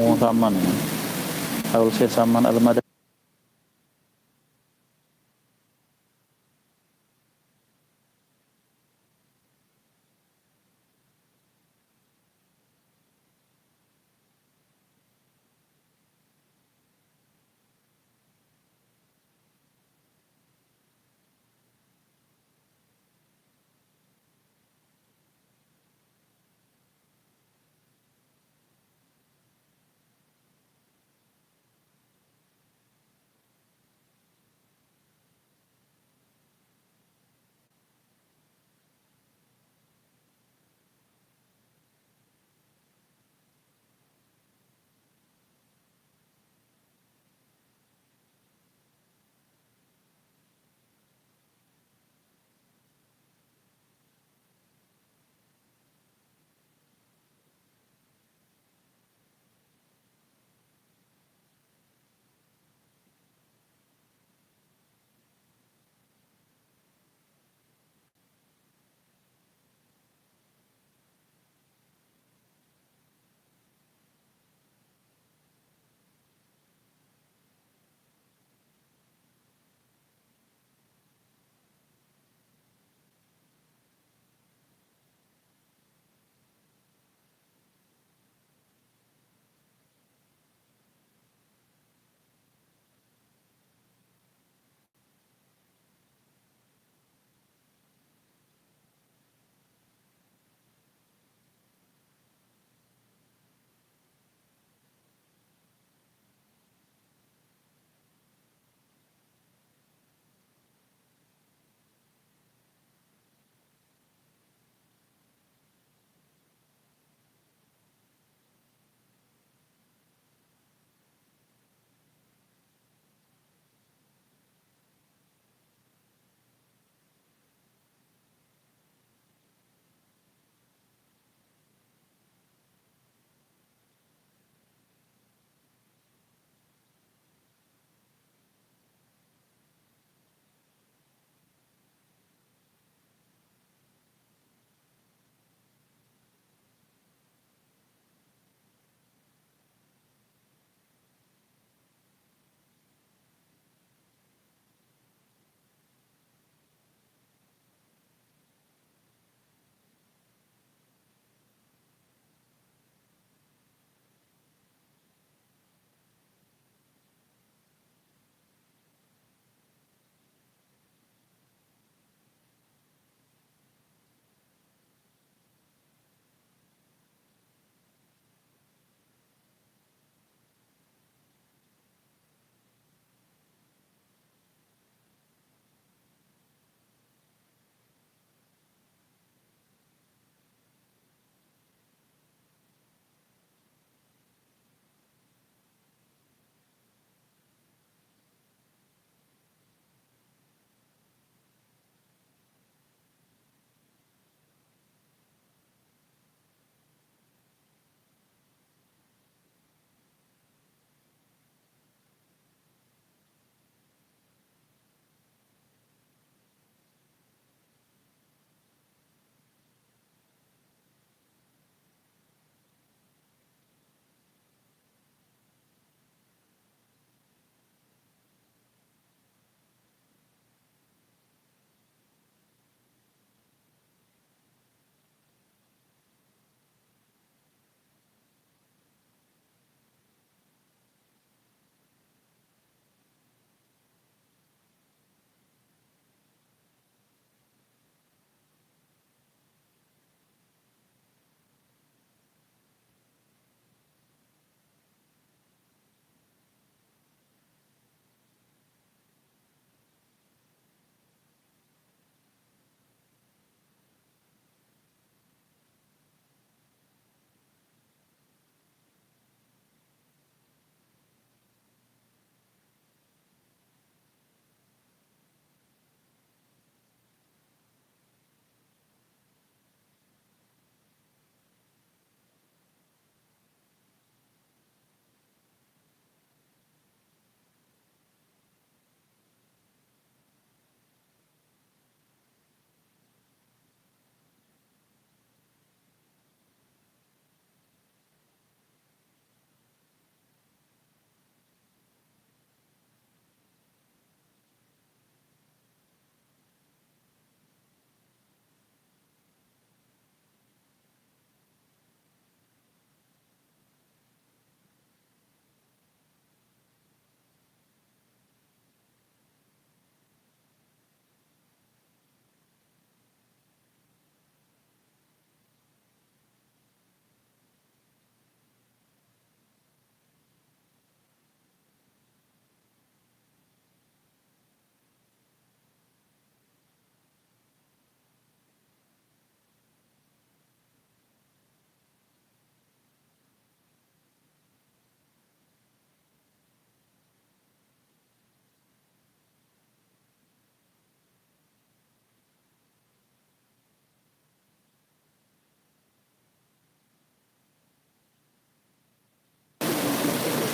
Sama nih. I will say Salman Al-Madani.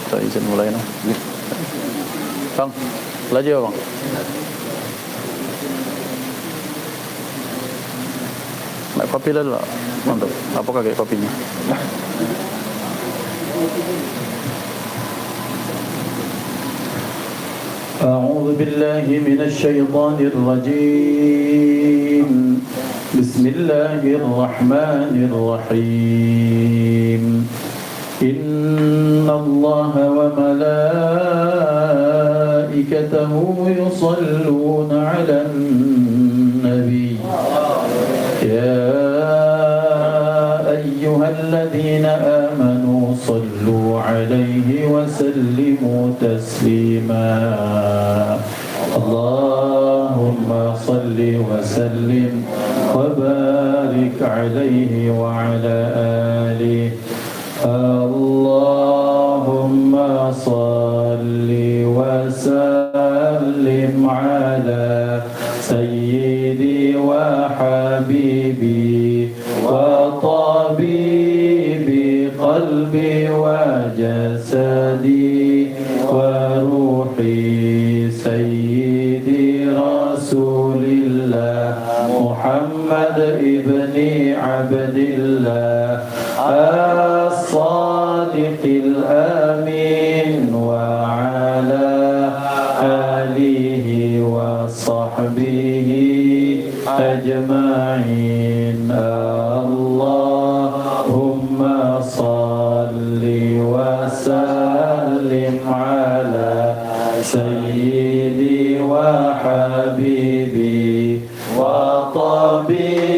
Kita izin mulai nah. Bang, laju ya bang. Nak kopi dulu lah. Mantap. Apa kayak kopinya? أعوذ بالله من الشيطان الرجيم بسم الله الرحمن الرحيم إن الله وملائكته يصلون على النبي يا أيها الذين آمنوا صلوا عليه وسلموا تسليما اللهم صل وسلم وبارك عليه وعلى آله اللهم صل وسلم على سيدي وحبيبي وطبيبي قلبي وجسدي وروحي سيدي رسول الله محمد ابن عبد الله الصادق الأمين وعلى آله وصحبه أجمعين اللهم صل وسلم على سيدي وحبيبي وطبيبي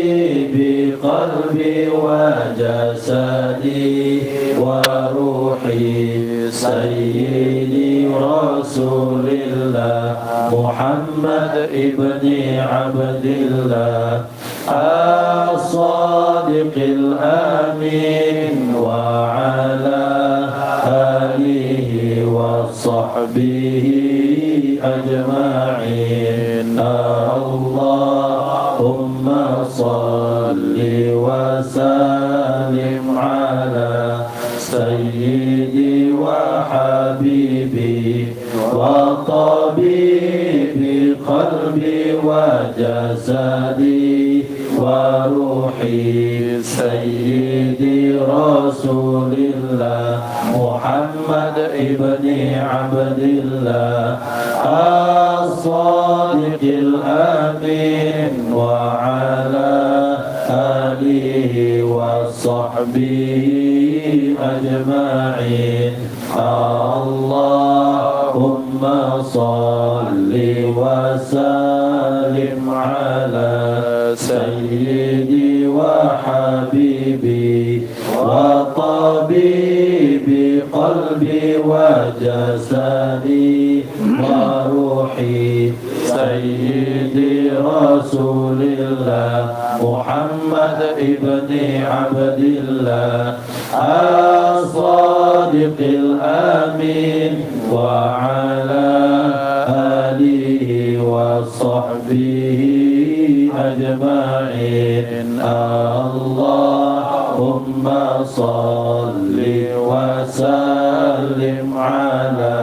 قلبي وجسدي وروحي سيدي رسول الله محمد ابن عبد الله الصادق الأمين وعلى آله وصحبه أجمعين اللهم صل وسلم على سيدي وحبيبي وطبيبي قلبي وجسدي وروحي سيدي رسول الله محمد ابن عبد الله الصادق الأمين وعلى آله وصحبه أجمعين اللهم صل وسلم على سيدي وحبيبي وطبيبي قلبي وجسدي وروحي سيدي رسول الله محمد ابن عبد الله الصادق الأمين وعلى آله وصحبه أجمعين اللهم صل وسلم على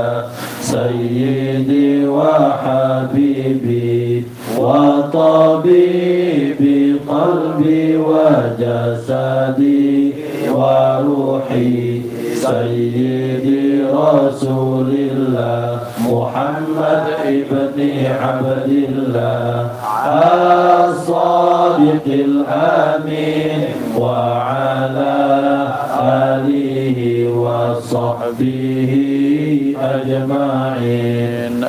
سيدي وحبيبي وطبيبي قلبي وجسدي وروحي سيدي رسول الله محمد ابن عبد الله الصادق الأمين وعلى آله وصحبه أجمعين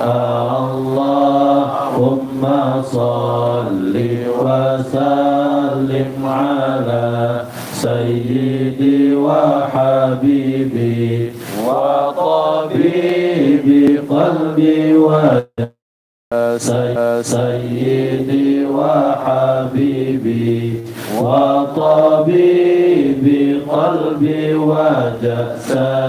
اللهم صل وسلم على سيدي وحبيبي وطبيبي قلبي سيدي وحبيبي وطبيبي قلبي وجسدي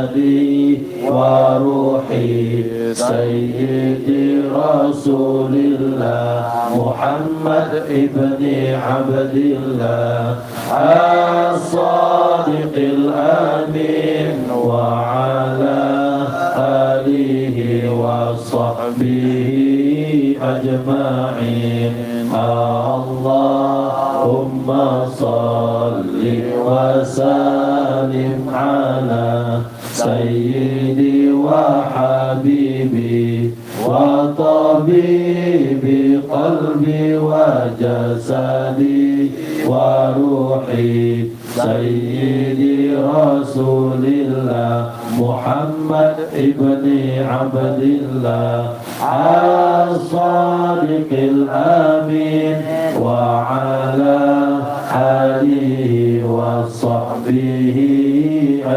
وروحي سيدي رسول الله محمد ابن عبد الله الصادق الأمين وعلى وصحبه أجمعين. اللهم صل وسلم على سيدي وحبيبي وطبيبي قلبي وجسدي وروحي سيدي رسول الله محمد ابن عبد الله الصادق الأمين وعلى آله وصحبه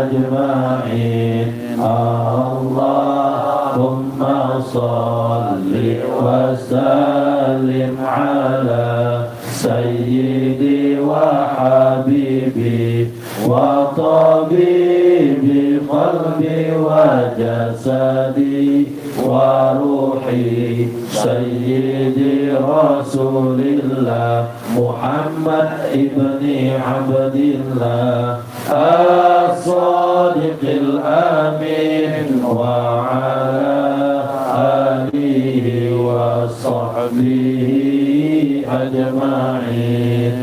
أجمعين. اللهم صل وسلم على سيدي وحبيبي وطبيبي قلبي وجسدي وروحي سيدي رسول الله محمد ابن عبد الله الصادق الأمين وعلى آله وصحبه أجمعين.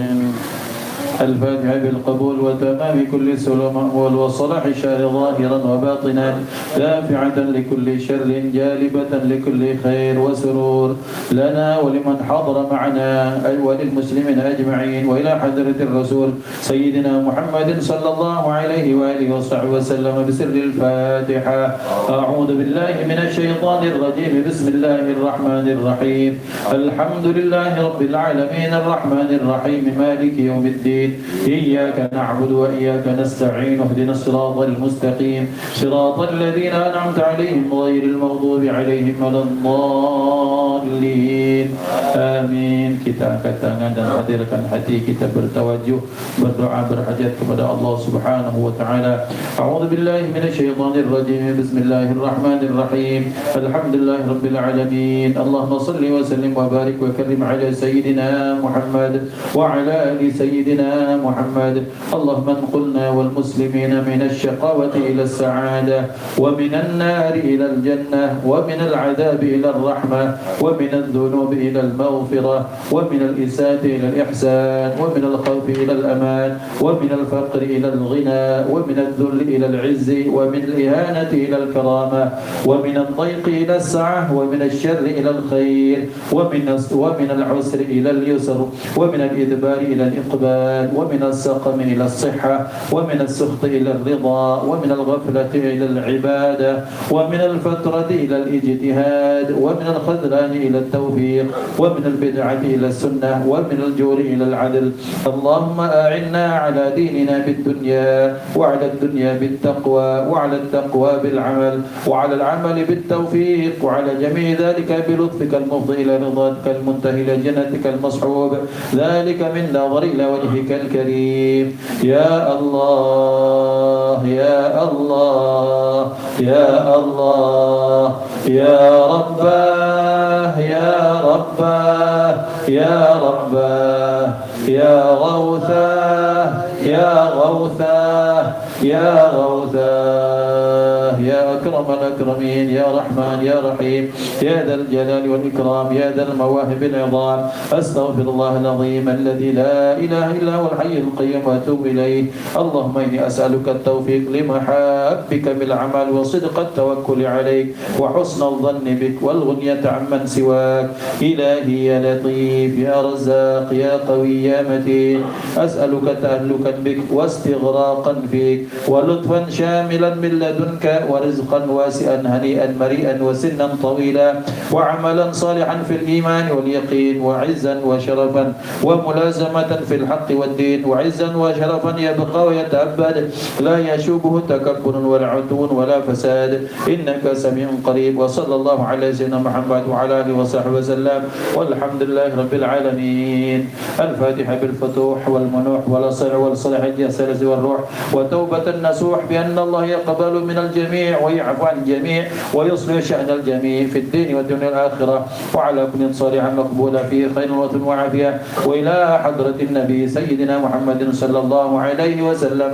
الفاتحة بالقبول وتمام كل سلو مأمول وصلاح الشهر ظاهرا وباطنا دافعة لكل شر جالبة لكل خير وسرور لنا ولمن حضر معنا وللمسلمين أجمعين وإلى حضرة الرسول سيدنا محمد صلى الله عليه وآله وصحبه وسلم بسر الفاتحة. أعوذ بالله من الشيطان الرجيم. بسم الله الرحمن الرحيم. الحمد لله رب العالمين الرحمن الرحيم مالك يوم الدين. إياك نعبد وإياك نستعين. اهدنا الصراط المستقيم صراط الذين أنعمت عليهم غير المغضوب عليهم ولا الضالين. آمين. Kita angkat tangan dan hadirkan hati kita bertawajuh berdoa berhajat kepada Allah Subhanahu wa taala. A'udzu billahi minasyaitonir rajim. Bismillahirrahmanirrahim. Alhamdulillahirabbil alamin. Allahumma shalli wa sallim wa barik wa karrim ala sayyidina Muhammad wa ala ali sayyidina محمد. اللهم انقلنا والمسلمين من الشقاوة إلى السعادة ومن النار إلى الجنة ومن العذاب إلى الرحمة ومن الذنوب إلى المغفرة ومن الإساءة إلى الإحسان ومن الخوف إلى الأمان ومن الفقر إلى الغنى ومن الذل إلى العز ومن الإهانة إلى الكرامة ومن الضيق إلى السعة ومن الشر إلى الخير ومن العسر إلى اليسر ومن الإدبار إلى الإقبال ومن السقم إلى الصحة ومن السخط إلى الرضا ومن الغفلة إلى العبادة ومن الفترة إلى الاجتهاد ومن الخذلان إلى التوفيق ومن البدعة إلى السنة ومن الجور إلى العدل. اللهم أعنا على ديننا بالدنيا وعلى الدنيا بالتقوى وعلى التقوى بالعمل وعلى العمل بالتوفيق وعلى جميع ذلك بلطفك المفضي إلى رضاك المنتهي إلى جنتك المصحوب. ذلك من نظر إلى وجهك الكريم. يا الله يا الله يا الله يا رباه يا رباه يا رباه يا غوثاه يا غوثاه يا غوثاه يا أكرم الأكرمين يا رحمن يا رحيم يا ذا الجلال والإكرام يا ذا المواهب العظام. أستغفر الله العظيم الذي لا إله إلا هو الحي القيوم وأتوب إليه. اللهم إني أسألك التوفيق لمحابك بالعمل وصدق التوكل عليك وحسن الظن بك والغنية عمن سواك. إلهي يا لطيف يا رزاق يا قوي يا متين. أسألك تألكا بك واستغراقا فيك ولطفا شاملا من لدنك ورزقا واسعا هنيئا مريئا وسنا طويلا وعملا صالحا في الإيمان واليقين وعزا وشرفا وملازمة في الحق والدين وعزا وشرفا يبقى ويتأبد لا يشوبه تكبر ولا عتو ولا فساد إنك سميع قريب. وصلى الله على سيدنا محمد وعلى آله وصحبه وسلم والحمد لله رب العالمين. الفاتحة بالفتوح والمنوح والصلح والصلاح الجسد والروح وتوبة النسوح بأن الله يقبل من الجميع ويعفو عن الجميع ويصلح شأن الجميع في الدين والدنيا والآخرة، وعلى كل صالحا مقبولا فيه خير وعافية. وإلى حضرة النبي سيدنا محمد صلى الله عليه وسلم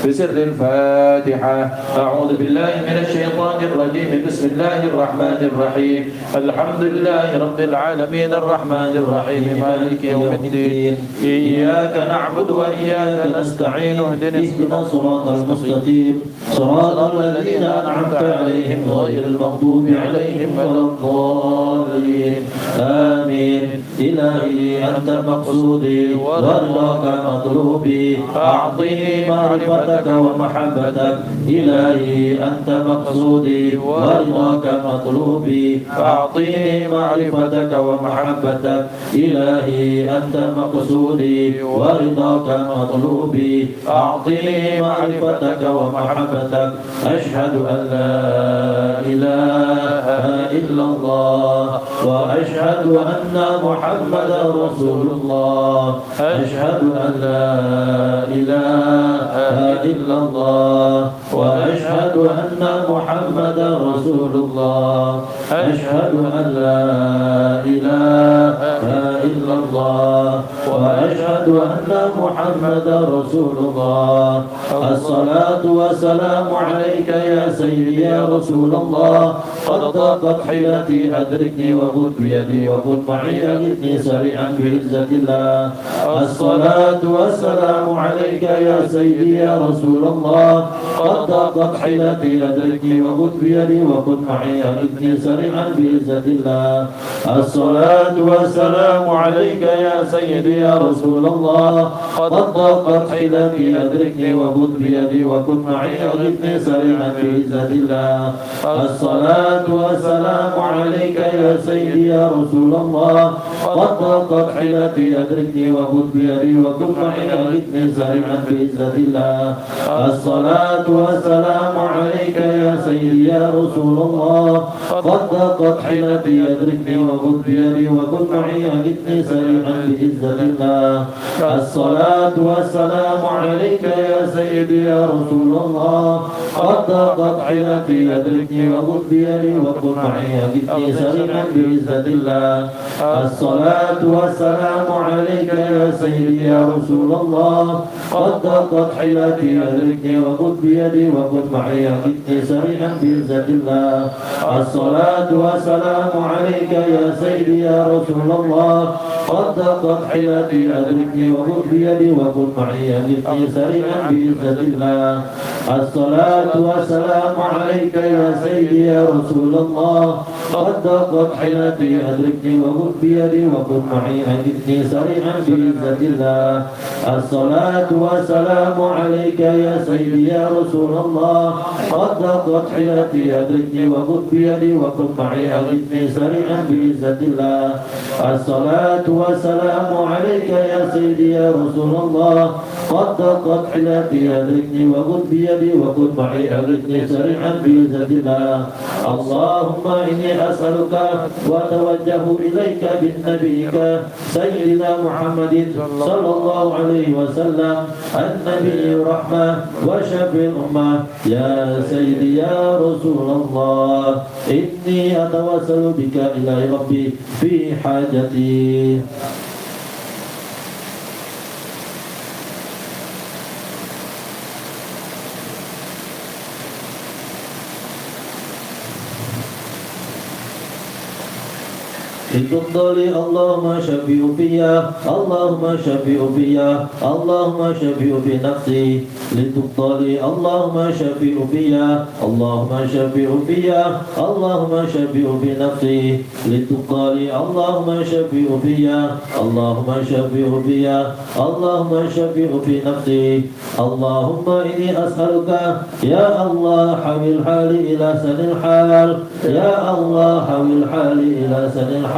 بسر الفاتحة. أعوذ بالله من الشيطان الرجيم. بسم الله الرحمن الرحيم. الحمد لله رب العالمين الرحمن الرحيم مالك يوم الدين. إياك نعبد وإياك نستعين. اهدنا الصراط المستقيم صراط الذين أنعمت عليهم غير المغضوب عليهم ولا الضالين. آمين. إلهي أنت مقصودي ورضاك مطلوبي، أعطني معرفتك ومحبتك. إلهي أنت مقصودي ورضاك مطلوبي، أعطني معرفتك ومحبتك. إلهي أنت مقصودي ورضاك مطلوبي، أعطني معرفتك ومحبتك. أشهد أن لا إله إلا الله وأشهد أن محمدا رسول الله. أشهد أن لا إله إلا الله وأشهد أن محمدا رسول الله. أشهد أن لا إله إلا الله وأشهد أن محمدا رسول الله. الصلاة والسلام عليك يا سيدي يا رسول الله. قد ضاقت حيلتي أدركني وخذ بيدي وكن معي أجدني سريعا بعزة الله. الصلاة والسلام عليك يا سيدي يا رسول الله. قد ضاقت حيلتي أدركني وخذ بيدي وكن معي أجدني سريعا بعزة الله. الصلاة والسلام عليك يا سيدي يا رسول الله. قد ضاقت حيلتي أدركني وخذ بيدي وكن معي أجدني سريعا بعزة الله. الصلاة والسلام عليك يا سيدي يا رسول الله. قد ضاقت حيلتي أدركني وخذ بيدي وكن معي أجدني سريعا بعزة الله. الصلاة والسلام عليك يا سيدي يا رسول الله. قد ضاقت حيلتي أدركني وخذ بيدي وكن معي أجدني سريعا بعزة الله. الصلاة والسلام عليك يا سيدي يا رسول الله. قد ضاقت حيلتي أدركني وخذ بيدي وكن معي أجدني سريعا بعزة الله. الصلاة والسلام عليك يا سيدي يا رسول الله. قد ضاقت حيلتي أدركني وخذ بيدي وكن معي أجدني سريعا بعزة الله. الصلاة والسلام عليك يا سيدي يا رسول الله. قد ضاقت حيلتي أدركني وخذ بيدي وكن معي أجدني سريعا بعزة الله. الصلاة والسلام عليك يا سيدي يا رسول الله. قد ضاقت حيلتي أدركني وخذ بيدي وكن معي أجدني سريعا بعزة الله. الصلاة والسلام عليك يا سيدي يا رسول الله. قد ضاقت حيلتي أدركني وخذ بيدي وكن معي أجدني سريعا بعزة الله. الصلاة والسلام عليك يا سيدي يا رسول الله. قد ضاقت حيلتي أدركني وخذ بيدي وكن معي أجدني سريعا بعزة الله. اللهم إني أسألك وأتوجه إليك بنبيك سيدنا محمد صلى الله عليه وسلم النبي الرحمة وشفيع الأمة. يا سيدي يا رسول الله إني أتوسل بك إلى ربي في حاجتي. بفضل اللهم شفيع فيا اللهم شفيع فيا اللهم شفيع في نفسي. لتفضل اللهم شفيع فيا اللهم شفيع فيا اللهم شفيع في نفسي. لتفضل اللهم شفيع فيا اللهم شفيع فيا اللهم شفيع في نفسي. اللهم إني أسألك يا الله حول الحال إلى سن الحال. يا الله حول الحال إلى سن الحال.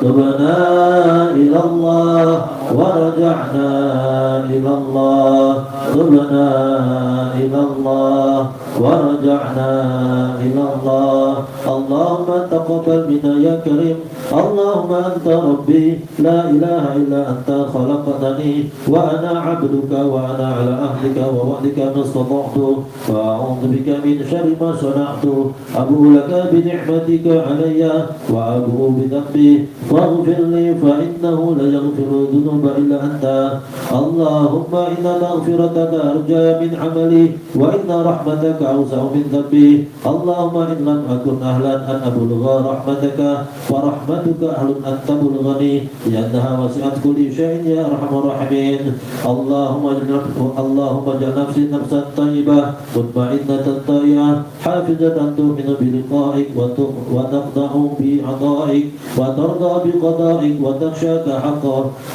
تبنا إلى الله ورجعنا إلى الله تبنا إلى الله ورجعنا إلى الله اللهم تقبل منا يا كريم اللهم أنت ربي لا إله إلا أنت خلقتني وأنا عبدك وأنا على عهدك ووعدك ما استطعت وأعوذ بك من شر ما صنعت أبوء لك بنعمتك علي وأبوء بذنبي فاغفر لي فإنه لا يغفر الذنوب إلا أنت اللهم إن مغفرتك أرجى من عملي وإن رحمتك أوسع من ذنبي اللهم إن لم أكن أهلا أن أبلغ رحمتك فرحمتك أهل أن تبلغني لأنها وسعت كل شيء يا أرحم الراحمين اللهم اجعل نفسي نفسا طيبة مطمئنة طائعة حافظة تؤمن بلقائك وتخضع بعطائك وترضى بقضائك وتخشاك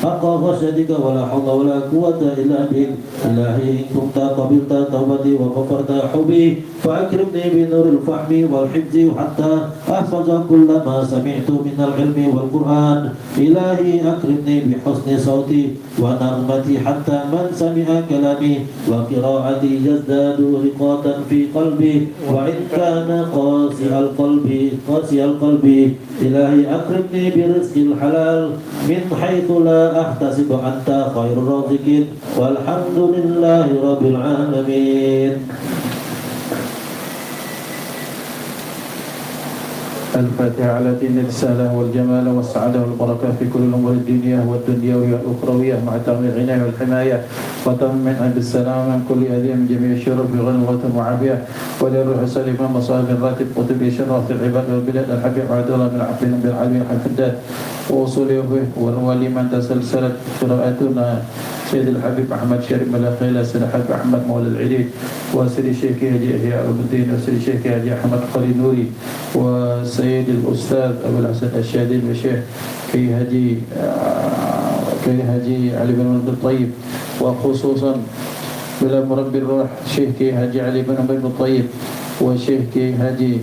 حق خشيتك ولا حول ولا قوة إلا بك إلهي إن كنت قبلت توبتي وغفرت حبي فأكرمني بنور الفهم والحفظ حتى أحفظ كل ما سمعت من العلم والقرآن إلهي أكرمني بحسن صوتي ونغمتي حتى من سمع كلامي وقراءتي يزداد رقاة في قلبي وإن كان قاسي القلب إلهي أكرمني برزق الحلال من حيث لا أحتسب أنت خير الرازقين والحمد لله رب العالمين. الفاتحة على دين الرسالة والجمال والسعادة والبركة في كل الأمور الدينية والدنيوية والأخروية مع تمام العناية والحماية وتمام عند السلام من كل أذية من جميع الشرور في غنوة وعافية وللروح السليم مصائب الراتب قطب شرف العباد والبلاد الحبيب عبد الله بن عبد بن العالمين الحمدان ووصوله والوالي من تسلسلت قراءتنا سيد الحبيب أحمد شريف ملاخيلة سيد الحبيب أحمد مولى العليل وسيد الشيخ هادي إحياء الدين وسيد الشيخ هادي أحمد قلي نوري وسيد الأستاذ أبو الحسن الشادي والشيخ كي هادي علي بن عبد الطيب وخصوصا بلا مربي الروح شيخ كي هادي علي بن عبد الطيب وشيخ كي هادي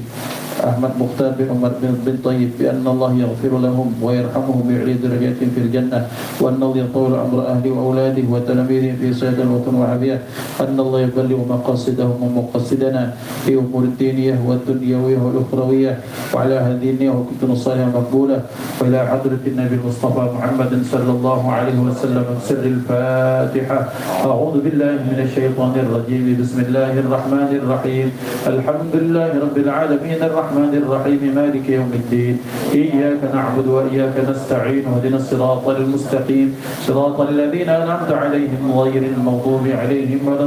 أحمد مختار بن عمر بن طيب بأن الله يغفر لهم ويرحمهم ويعلي درجاتهم في الجنة وأن الله يطول عمر أهله وأولاده وتلاميذهم في صيد الوطن وعافية أن الله يبلغ مقاصدهم ومقاصدنا في أمور الدينية والدنيوية والأخروية وعلى هذه النية وكنتم الصالحة مقبولة وإلى حضرة النبي المصطفى محمد صلى الله عليه وسلم سر الفاتحة. أعوذ بالله من الشيطان الرجيم بسم الله الرحمن الرحيم الحمد لله رب العالمين الرحمن الرحيم مالك يوم الدين إياك نعبد وإياك نستعين واهدنا الصراط المستقيم صراط الذين أنعمت عليهم غير المغضوب عليهم ولا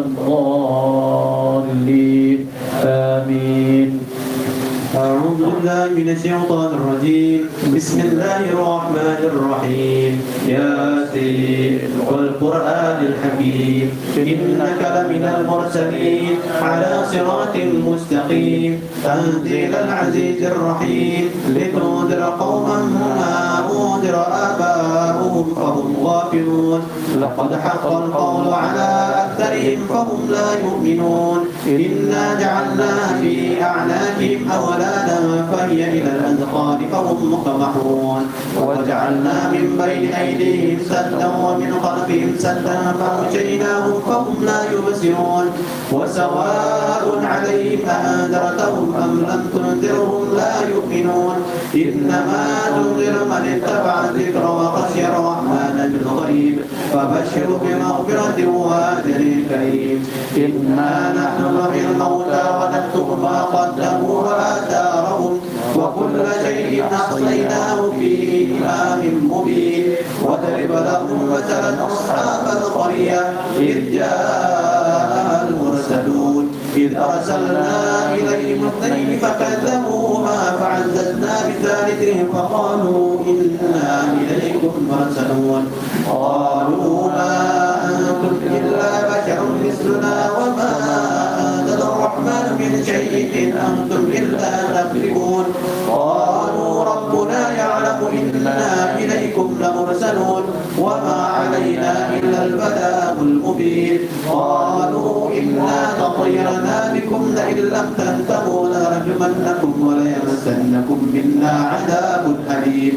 الضالين آمين. أعوذ بالله من الشيطان الرجيم بسم الله الرحمن الرحيم ياسين والقرآن الحكيم إنك لمن المرسلين على صراط مستقيم تنزيل العزيز الرحيم لتنذر قوما ما أنذر آباؤهم فهم غافلون لقد حق القول على أكثرهم فهم لا يؤمنون إنا جعلنا في أعناقهم أغلالا فهي إلى الأذقان فهم مقمحون وجعلنا من بين أيديهم سدا ومن خلفهم سدا فأغشيناهم فهم لا يبصرون وسواء عليهم أأنذرتهم أم لم تنذرهم لا يؤمنون إنما تنذر من اتبع الذكر وخشي الرحمن بالغيب فبشر بمغفرة وأجر كريم. إنا نحن نحيي الموتى ونكتب ما قدموا وآثارهم وكل شيء أحصيناه في إمام مبين واضرب لهم مثلا أصحاب القرية إذ جاءها المرسلون إذ أرسلنا إليهم اثنين فكذبوهما فعززنا بثالثهم فقالوا إنا إليكم مرسلون قالوا ما أنتم إلا بشر مثلنا وما أنزل الرحمن من شيء إن أنتم إلا تكذبون قالوا ربنا يعلم إنا إليكم لمرسلون وما علينا إلا البلاغ المبين قالوا إنا تطيرنا بكم لئن لم تنتهوا لنرجمنكم لنبلونكم وليمسنكم منا عذاب أليم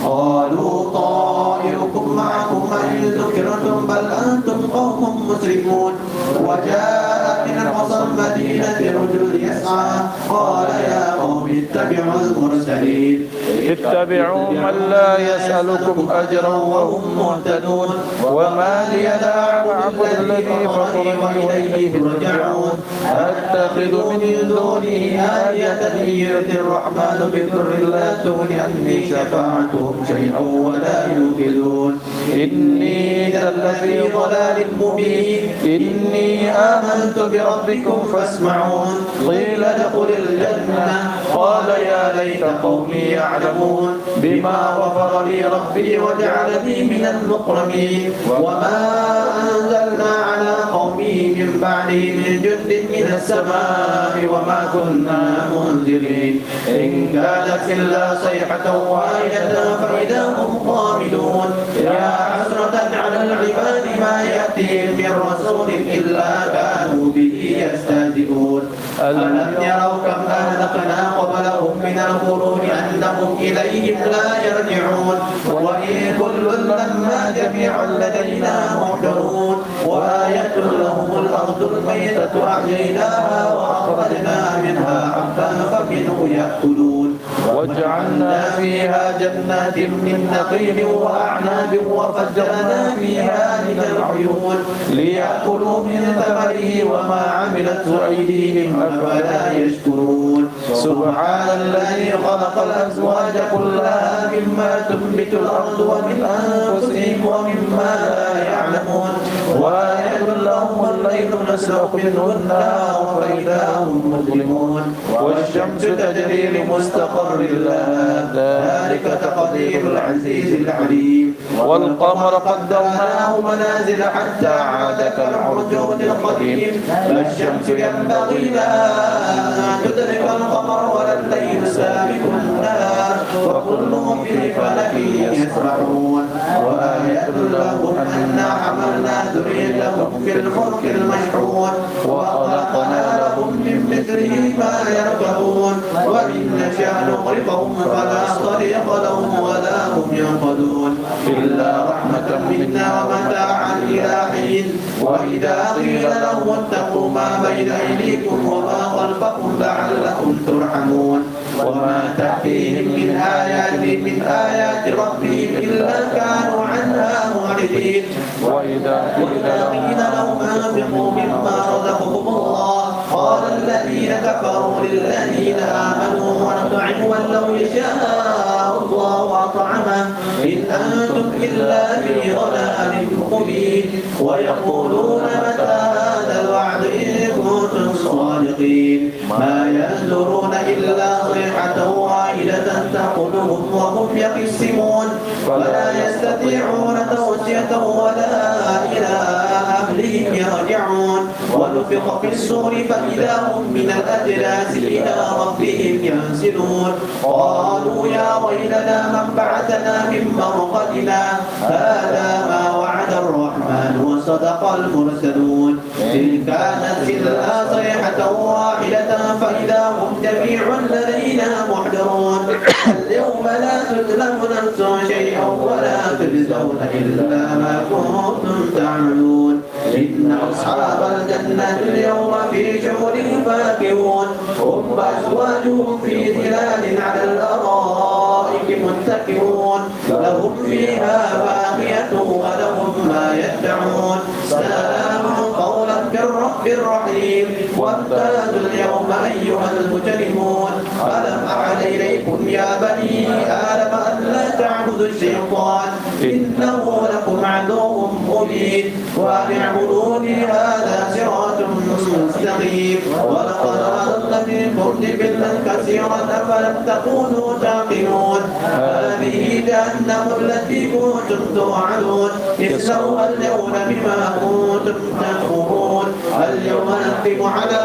قالوا طائركم معكم أئن ذكرتم بل أنتم قوم مسرفون وجاء من أقصى المدينة رجل يسعى قال يا قوم اتبعوا المرسلين اتبعوا من لا يسألكم أجرا وهم مهتدون وما لي لا أعبد الذي فطرني وإليه ترجعون أتخذ من دونه آلهة إن يرد الرحمن بضر لا تغن عني شفاعتهم شيئا ولا ينقذون إني إذا لفي ضلال مبين إني آمنت بربكم فاسمعون قيل ادخل الجنة قال يا ليت قومي يعلمون بما غفر لي ربي وجعلني من المكرمين وما أنزلنا على قومه من بعده من جند من السماء وما كنا منزلين إن كانت إلا صيحة واحدة فإذا هم خامدون يا حسرة على العباد ما يأتيهم من رسول إلا كانوا به يستهزئون ألم يروا كم أهلكنا قبلهم من القرون أنهم إليهم لا يرجعون وإن كل لما جميع لدينا محضرون وآية لهم الأرض الميتة أحييناها وأخرجنا منها حبا فمنه يأكلون وجعلنا فيها جنات من نخيل وأعناب وفجرنا فيها من العيون ليأكلوا من ثمره وما عملته أيديهم أفلا يشكرون سبحان الذي خلق الأزواج كلها مما تنبت الأرض ومن أنفسهم ومما لا يعلمون وآية لهم الليل نسلخ منه النهار فإذا هم مظلمون والشمس تجري لمستقر لها ذلك تقدير العزيز العليم والقمر قدرناه منازل حتى عاد كالعرجون القديم لا الشمس ينبغي لها أن تدرك القمر ولا الليل سابق النهار وكلهم في فلك يسبحون وآية لهم أنا حملنا ذريتهم في الفلك المشحون وخلقنا لهم من مثله ما يركبون وإن نشأ نغرقهم فلا طريق لهم ولا هم ينقذون إلا رحمة منا ومتاعا إلى حين وإذا قيل لهم اتقوا ما بين أيديكم وما خلفكم لعلكم ترحمون وما تأتيهم من آيات ربهم إلا كانوا عنها معرضين وإذا قيل لهم أنفقوا مما رزقكم الله قال الذين كفروا للذين آمنوا ونطعم ولو يشاء الله أطعمه إن أنتم إلا في ضلال مبين ويقولون متى هذا الوعد إن كنتم صادقين ما ينظرون إلا صيحة واحدة تأخذهم وهم يقسمون ولا يستطيعون توصية ولا إلى أهلهم يرجعون ونفخ في الصور فإذا هم من الأجداث إلى ربهم ينسلون قالوا يا ويلنا من بعثنا من مرقدنا هذا ما وعد الرحمن وصدق المرسلون إن كانت إلا صيحة واحدة فإذا هم جميع لدينا محضرون اليوم لا تظلم نفس شيئا ولا تجزون إلا ما كنتم تعملون إن أصحاب الجنة اليوم في شغل فاكهون هم وأزواجهم في ظلال على الأرائك متكئون لهم فيها فاكهة ولهم ما يدعون سلام قولا من رب رحيم وامتازوا اليوم أيها المجرمون ألم أعد إليكم يا بني آدم أن لا تعبدوا الشيطان إنه لكم عدو مبين وأن اعبدوني هذا صراط مستقيم ولقد أضل منكم جبلا كثيرا أفلم تكونوا تعقلون هذه جهنم التي كنتم توعدون اصلوها اليوم بما كنتم تكفرون اليوم نختم على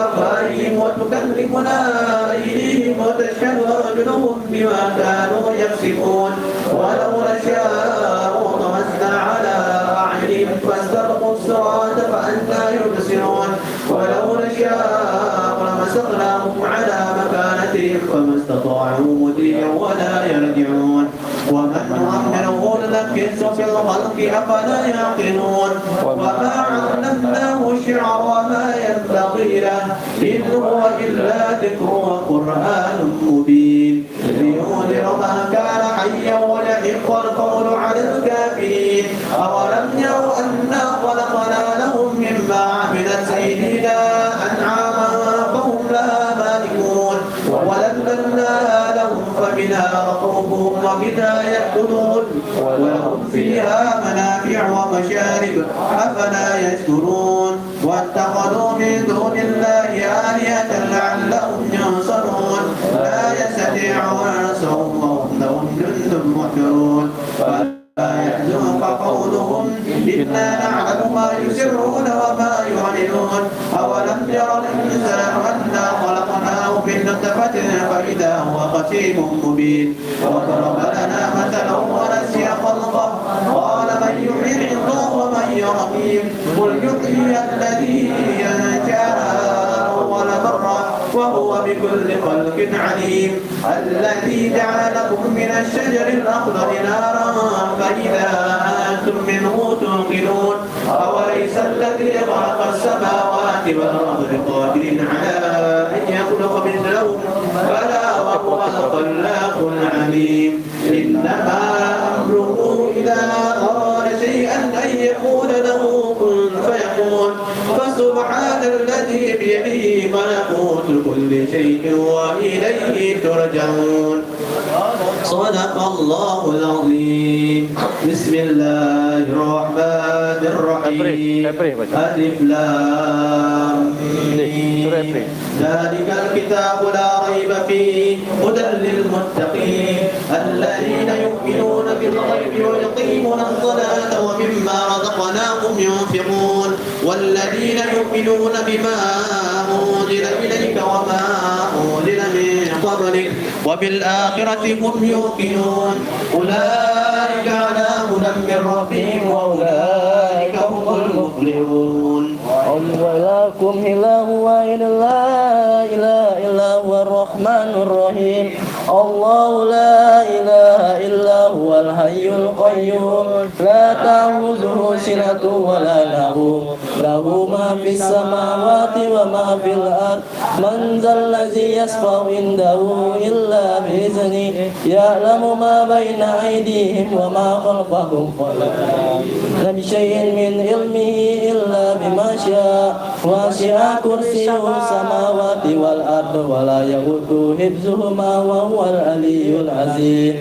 أفواههم وتكلمنا أيديهم وتشهد أرجلهم بما كانوا يكسبون ولو نشاء طمسنا على أعينهم فاستبقوا الصراط فأنى يبصرون ولو نشاء فحسبناهم على مكانتهم فما استطاعوا مديا ولا يرجعون ومن نعمره ننكسه في الخلق أفلا يعقلون وما علمناه الشعر وما ينبغي له إن هو إلا ذكر وقرآن مبين لينذر ما كان حيا ويحق القول على الكافرين أولم يروا أنا خلقنا لهم مما عملت أيدينا أنعاما فهم لها مالكون وذللناها لهم فمنها ركوبهم ومنها يأكلون ولهم فيها منافع ومشارب أفلا يشكرون واتخذوا من دون الله آلهة لعلهم ينصرون لا يستطيعون نصرهم وهم لهم جند محضرون لا يحزنك قولهم إنا نعلم ما يسرون وما يعلنون أولم ير الإنسان أنا خلقناه من نطفة فإذا هو خصيم مبين وضرب لنا مثلا ونسي خلقه قال من يحيي العظام ومن يرميم قل يحيي الذي أنشأها أول مرة وهو بكل خلق عليم الذي جعل لكم من الشجر الأخضر نارا فإذا أنتم منه توقدون أوليس الذي خلق السماوات والأرض بقادر على أن يخلق مثلهم بلى وهو الخلاق العليم إنما أمره إذا أراد شيئا أن يقول له كن فيكون فسبحان الذي بيده ملكوت كل شيء وإليه ترجعون صدق الله العظيم بسم الله الرحمن الرحيم ألف لام ميم ذلك الكتاب لا ريب فيه هدى للمتقين الذين يؤمنون بالغيب ويقيمون الصلاة ومما رزقناهم ينفقون والذين يؤمنون بما أنزل إليك وما أنزل من قبلك وبالآخرة هم يوقنون أولئك على هدى من ربهم وأولئك هم المفلحون ولكم إله واحد لا إله إلا هو الرحمن الرحيم الله لا إله إلا هو الحي القيوم لا تأخذه سنة ولا نوم له ما في السماوات وما في الأرض من ذا الذي يشفع عنده إلا بإذنه يعلم ما بين أيديهم وما خلفهم ولا بشيء من علمه إلا بما شاء وسع كرسيه السماوات والأرض ولا يؤوده حفظهما وهو العلي العظيم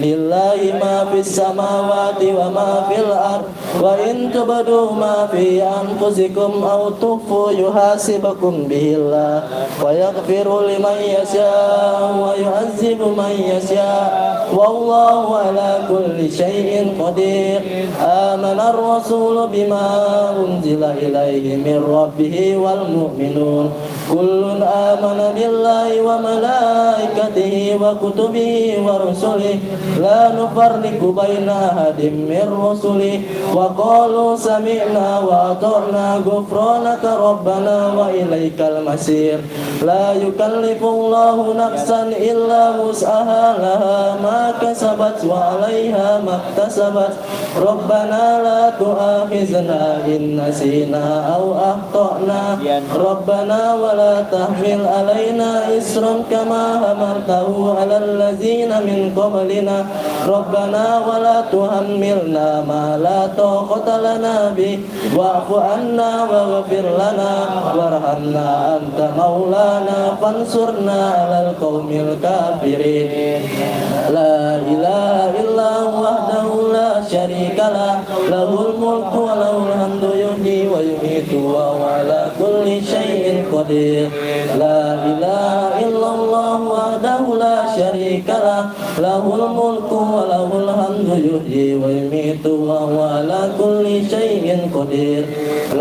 لله ما في السماوات وما في الأرض وإن تبدوا ما في أنفسكم أو تخفوا يحاسبكم به الله ويغفر لمن يشاء ويعذب من يشاء والله على كل شيء قدير آمن الرسول بما أنزل إليه من ربه والمؤمنون كل آمن بالله وملائكته وكتبه ورسله لا نفرق بين أحد من رسله وقالوا سمعنا وأطعنا غفرانك ربنا وإليك المصير لا يكلف الله نفسا إلا وسعها لها ما كسبت وعليها ما اكتسبت ربنا لا تؤاخذنا إن نسينا أو أخطأنا ربنا ولا تحمل علينا إسرا كما حملته على الذين من قبلنا ربنا ولا تحملنا ما لا طاقة لنا به واعف عنا واغفر لنا وارحمنا أنت مولانا فانصرنا على القوم الكافرين لا إله إلا هو وحده لا شريك له له الملك وله الحمد يحيي ويميت وهو على كل شيء قدير لا إله إلا الله وحده لا شريك له له الملك وله الحمد يحيي ويميت وهو على كل شيء قدير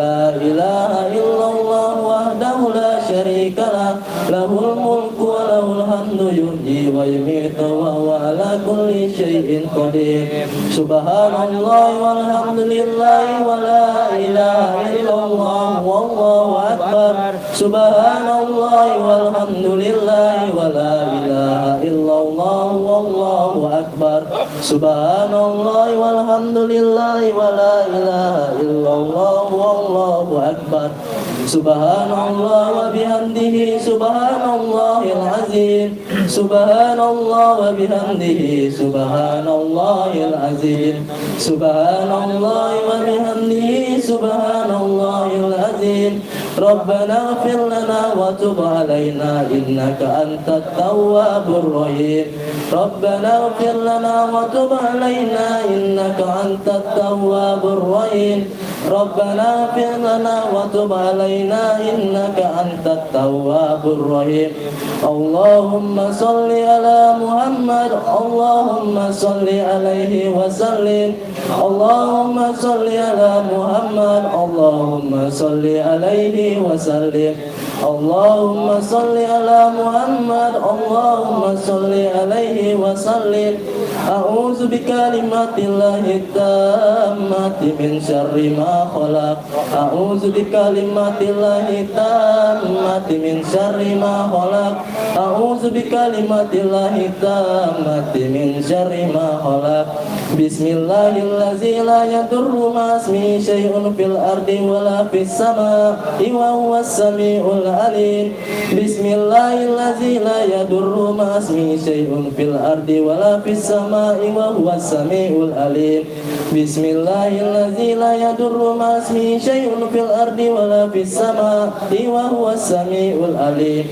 لا إله إلا الله وحده لا شريك له له الملك وله الحمد يحيي ويميت وهو على كل شيء قدير سبحان الله والحمد لله ولا إله إلا الله والله أكبر سبحان الله والحمد لله ولا إله إلا الله والله أكبر سبحان الله والحمد لله ولا إله إلا الله والله أكبر سبحان الله وبحمده سبحان الله العظيم سبحان الله وبحمده سبحان الله العظيم سبحان الله وبحمده سبحان الله العظيم ربنا اغفر لنا وتب علينا إنك أنت التواب الرحيم ربنا اغفر لنا وتب علينا إنك أنت التواب الرحيم ربنا اغفر لنا وتب علينا إنك أنت التواب الرحيم اللهم صل على محمد اللهم صل عليه وسلم اللهم صل على محمد اللهم صل عليه وسلم اللهم صل على محمد اللهم صل عليه وسلم أعوذ بكلمات الله التامة من شر ما خلق أعوذ بكلمات الله التامة من شر ما خلق أعوذ بكلمات الله التامة من شر ما خلق بسم الله الذي لا يضر مع اسمه شيء في الأرض ولا في السماء وهو السميع العليم بسم الله الذي لا يضر مع اسمه شيء في الأرض ولا في السماء وهو السميع العليم بسم الله الذي لا يضر مع اسمه شيء في الأرض ولا في السماء وهو السميع العليم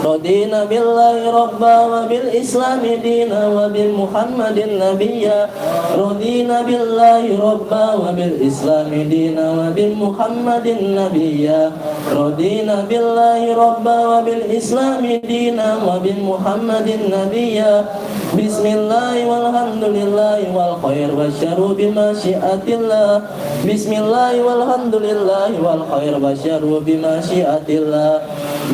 رضينا بالله ربا وبالإسلام دينا وبمحمد نبيا رضينا بالله ربا وبالإسلام دينا وبمحمد نبيا رضينا بالله ربا وبالإسلام دينا وبمحمد نبيا بسم الله والحمد لله والخير والشر بمشيئة الله بسم الله والحمد لله والخير والشر بمشيئة الله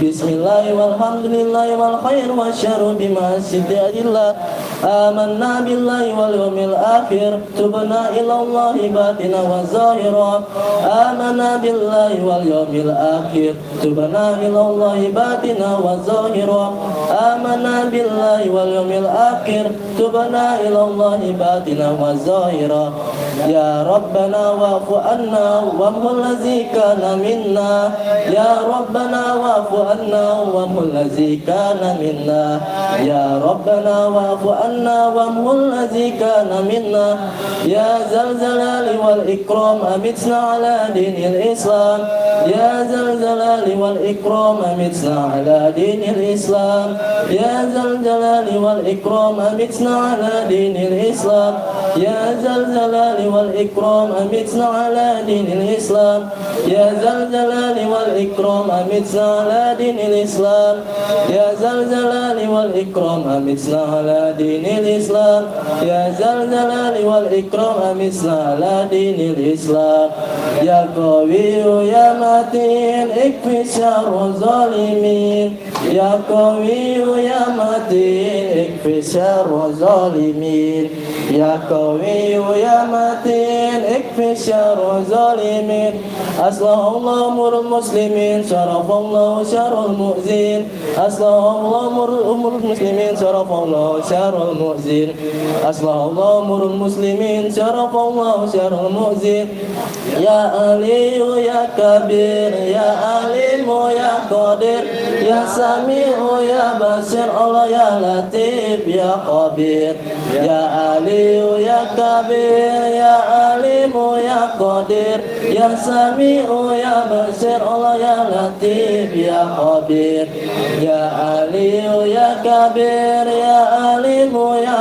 بسم الله والحمد لله والخير والشر بمشيئة الله آمنا بالله واليوم الآخر تبنا إلى الله باطنا وظاهرا آمنا بالله واليوم الآخر تبنا إلى الله باطنا وظاهرا آمنا بالله واليوم الآخر تبنا إلى الله باطنا وظاهرا يا ربنا واعف عنا وامحو الذي كان منا يا ربنا واعف عنا وامحو الذي كان منا يا ربنا واعف عنا وامحو الذي كان منا يا ذا الجلال والإكرام أمتنا على دين الإسلام يا ذا الجلال والإكرام أمتنا على دين الإسلام يا ذا الجلال والإكرام أمتنا على دين الإسلام يا ذا الجلال والإكرام أمتنا على دين الإسلام يا ذا الجلال والإكرام أمتنا على دين الإسلام يا ذا الجلال والإكرام أمتنا على دين الإسلام يا ذا الجلال والإكرام أمتنا على دين الإسلام يا قوي يا متين اكفي شر الظالمين يا قوي يا متين اكفي شر الظالمين يا قوي يا متين اكفي شر الظالمين أصلح الله أمور المسلمين شرف الله شر المؤذين أصلح الله أمور المسلمين شرف الله شر المؤذين أصلح الله أمور المسلمين شرف الله شر المؤذين يا علي يا كبير يا عليم يا قدير يا سميع يا بصير الله يا لطيف يا خبير يا علي يا كبير يا عليم يا قدير يا سميع يا بصير الله يا لطيف يا خبير يا علي يا كبير يا عليم يا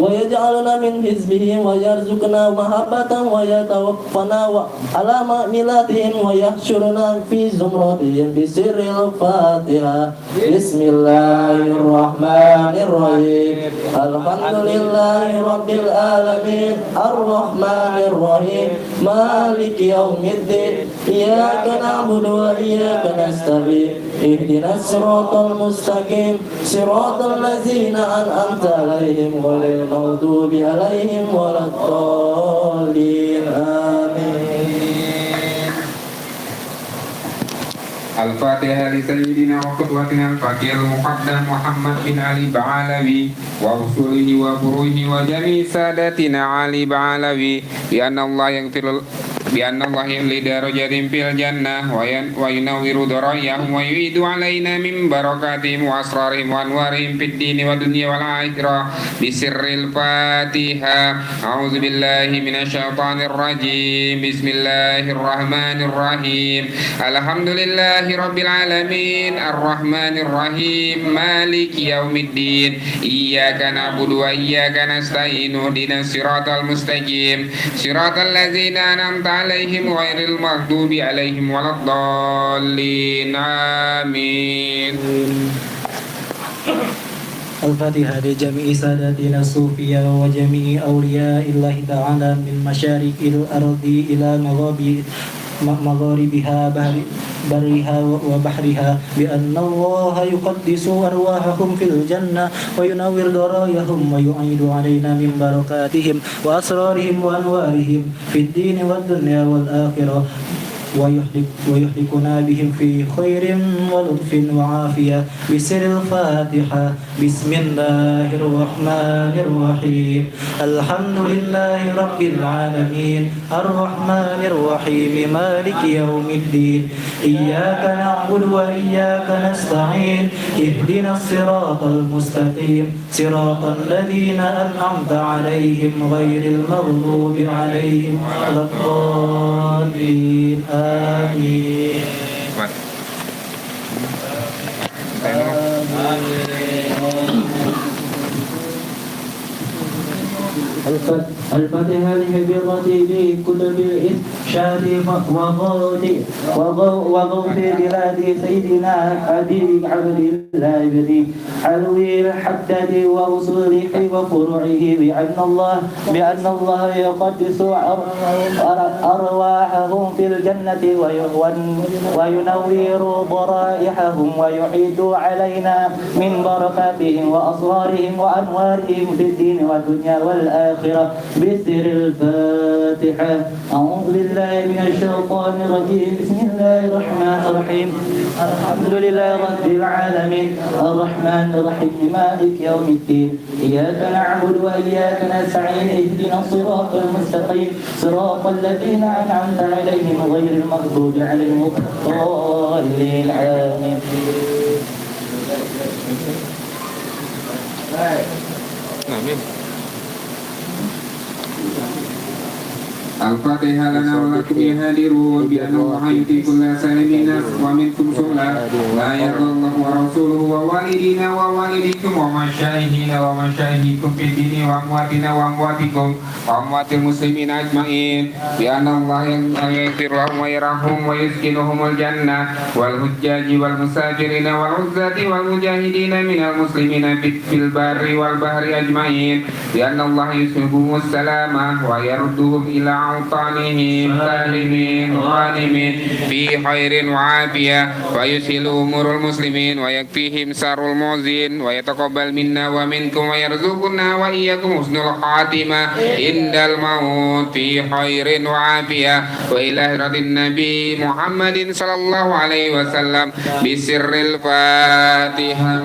ويجعلنا من حزبه ويرزقنا محبة ويتوفنا على مائلاتهم ويحشرنا في زمرتهم بسر الفاتحة. بسم الله الرحمن الرحيم. الحمد لله رب العالمين الرحمن الرحيم مالك يوم الدين إياك نعبد وإياك نستعين اهدنا الصراط المستقيم صراط الذين أنعمت عليهم غير المغضوب عليهم ولا الضالين آمين. الفاتحة لسيدنا وقدوتنا الفقير المقدم محمد بن علي بعلوي ورسله وفروه وجميع سادتنا علي بعلوي بأن الله يملي درجات في الجنة وينور ضراياهم ويعيد علينا من بركاتهم وأسرارهم وأنوارهم في الدين والدنيا والآخرة بسر الفاتحة. أعوذ بالله من الشيطان الرجيم. بسم الله الرحمن الرحيم. الحمد لله رب العالمين الرحمن الرحيم مالك يوم الدين إياك نعبد وإياك نستعين اهدنا الصراط المستقيم صراط الذين أنعمت عليهم غير المغضوب عليهم ولا الضالين آمين. الفاتحة لجميع ساداتنا الصوفية وجميع أولياء الله تعالى من مشارق الأرض إلى مغاربها برها وبحرها بأن الله يقدس أرواحهم في الجنة وينور ضراياهم ويعيد علينا من بركاتهم وأسرارهم وأنوارهم في الدين والدنيا والآخرة ويحلقنا بهم في خير ولطف وعافية بسر الفاتحة. بسم الله الرحمن الرحيم. الحمد لله رب العالمين الرحمن الرحيم مالك يوم الدين إياك نعبد وإياك نستعين اهدنا الصراط المستقيم صراط الذين أنعمت عليهم غير المغضوب عليهم ولا الضالين آمين. الفاتحة لحفظة كتب الإرشاد وغوث بلاد سيدنا حبيب عبد الله بن علوي الحداد وأصوله وفروعه بأن الله يقدس أرواحهم في الجنة وينور ضرائحهم ويعيد علينا من بركاتهم وأسرارهم وأنوارهم في الدين والدنيا والآخرة بسر الفاتحة. أعوذ بالله من الشيطان الرجيم. بسم الله الرحمن الرحيم. الحمد لله رب العالمين الرحمن الرحيم مالك يوم الدين إياك نعبد وإياك نستعين اهدنا الصراط المستقيم صراط الذين أنعمت عليهم غير المغضوب عليهم ولا الضالين آمين. آمين. الفاتحة لنا ولكم يا هادرون بأن الله يؤتي كل سائلين ومنكم سؤلا لا يرضى الله ورسوله ووالدينا ووالديكم ومشايخنا ومشايخكم في الدين وأمواتنا وأمواتكم وأموات المسلمين أجمعين بأن الله يغفر لهم ويرحمهم ويسكنهم الجنة والحجاج والمسافرين والعزاة والمجاهدين من المسلمين في البر والبحر أجمعين بأن الله يسلبهم السلام ويردهم إلى أوطانهم سالمين غانمين في خير وعافية ويسهل أمور المسلمين ويكفيهم شر المؤذين ويتقبل منا ومنكم ويرزقنا وإياكم حسن الخاتمة عند الموت في خير وعافية وإلى هجرة النبي محمد صلى الله عليه وسلم بسر الفاتحة.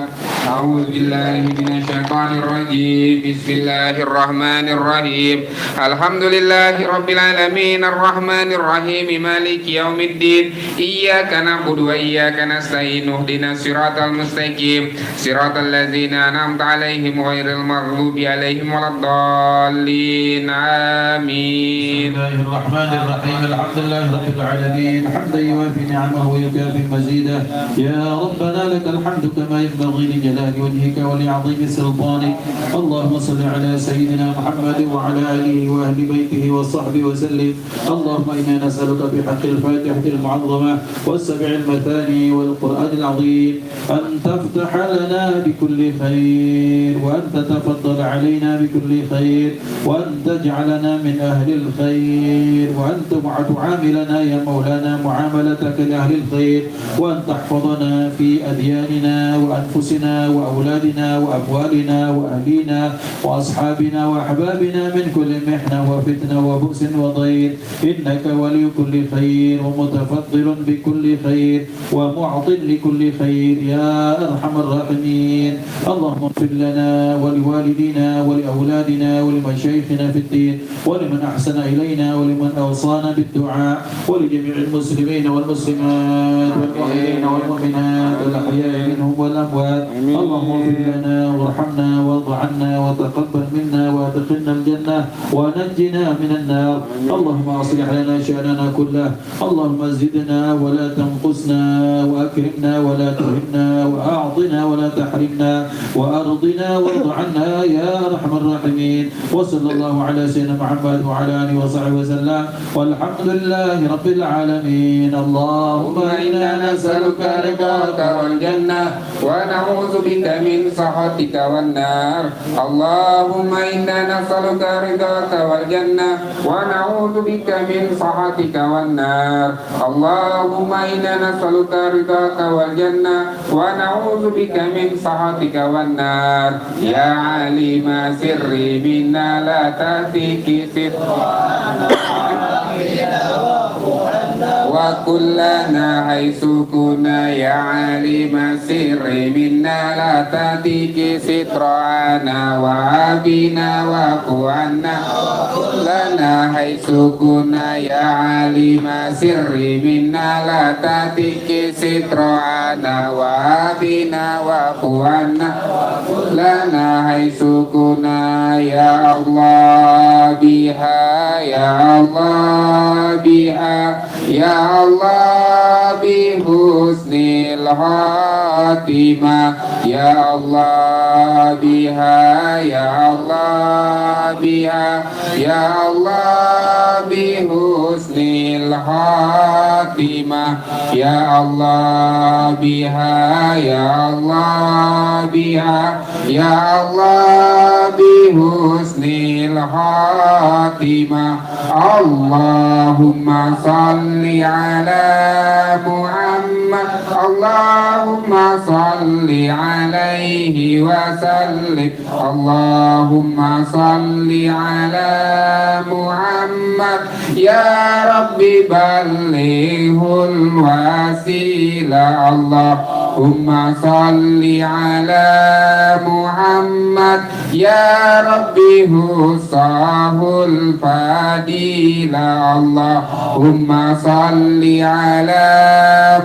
أعوذ بالله من الشيطان الرجيم. بسم الله الرحمن الرحيم. الحمد لله رب rabbil alamin arrahmanir rahim maliki yaumiddin iyyaka na'budu wa iyyaka nasta'in ihdinas siratal mustaqim siratal ladzina an'amta 'alaihim ghairil maghdubi 'alaihim waladdallin amin. Bismillahirrahmanirrahim. Alhamdulillahi rabbil alamin hamdan yuwafi ni'amahu wa yukafi mazidah. Ya rabbana lakal hamdu kama yanbaghi li jalali wajhika wa li 'azimi sultanik. Allahumma salli ala sayyidina Muhammad wa ala alihi wa ahli baitihi wa sahbihi wa sallim. Allahumma inna nas'aluka bi haqqil fatihati al-mu'azzamah was sab'il mathani wal qur'anil 'azim an taftaha lana bi kulli khair wa an tatafaddal 'alaina bi kulli khair wa an taj'alana min ahli al-khair wa an تعاملنا يا مولانا معاملتك لأهل الخير وأن تحفظنا في أدياننا وأنفسنا وأولادنا وأموالنا وأهلينا وأصحابنا وأحبابنا من كل محنة وفتنة وبؤس وضير إنك ولي كل خير ومتفضل بكل خير ومعط لكل خير يا أرحم الراحمين. اللهم اغفر لنا ولوالدينا ولأولادنا ولمشايخنا في الدين ولمن أحسن إلينا ولمن أوصانا بالدعاء ولجميع المسلمين والمسلمات والمؤمنين والمؤمنات الأحياء منهم والأموات. اللهم اغفر لنا وارحمنا وارض عنا وتقبل منا وادخلنا الجنة ونجنا من النار. اللهم أصلح لنا شأننا كله. اللهم زدنا ولا تنقصنا وأكرمنا ولا تهنا وأعطنا ولا تحرمنا وأرضنا وارض عنا يا أرحم الراحمين. وصلى الله على سيدنا محمد وعلى آله وصحبه وسلم والحمد لله رب العالمين. اللهم إنا نسألك رضاك والجنة ونعوذ بك من سخطك والنار. اللهم إنا نسألك رضاك والجنة ونعوذ بك من سخطك والنار. اللهم إنا نسألك رضاك والجنة ونعوذ بك من سخطك والنار. يا عليم سري منا لا تأتيك وكلنا حيث كنا يا عالم السر منا لا تأتيك سترنا وعافنا وقوانا لنا حيث كنا يا عالم السر منا لا تأتيك سترنا وعافنا وقوانا لنا حيث كنا يا الله بها يا الله بها يا الله بحسن الخاتمة يا الله بها يا الله بها يا الله بحسن الخاتمة يا الله بها يا الله بها يا الله بحسن الخاتمة. اللهم صل على محمد اللهم صل عليه وسلم. اللهم صل على محمد يا رب بلغه الوسيلة. اللهم صل على محمد يا رب حصاه الفضيلة. اللهم صل على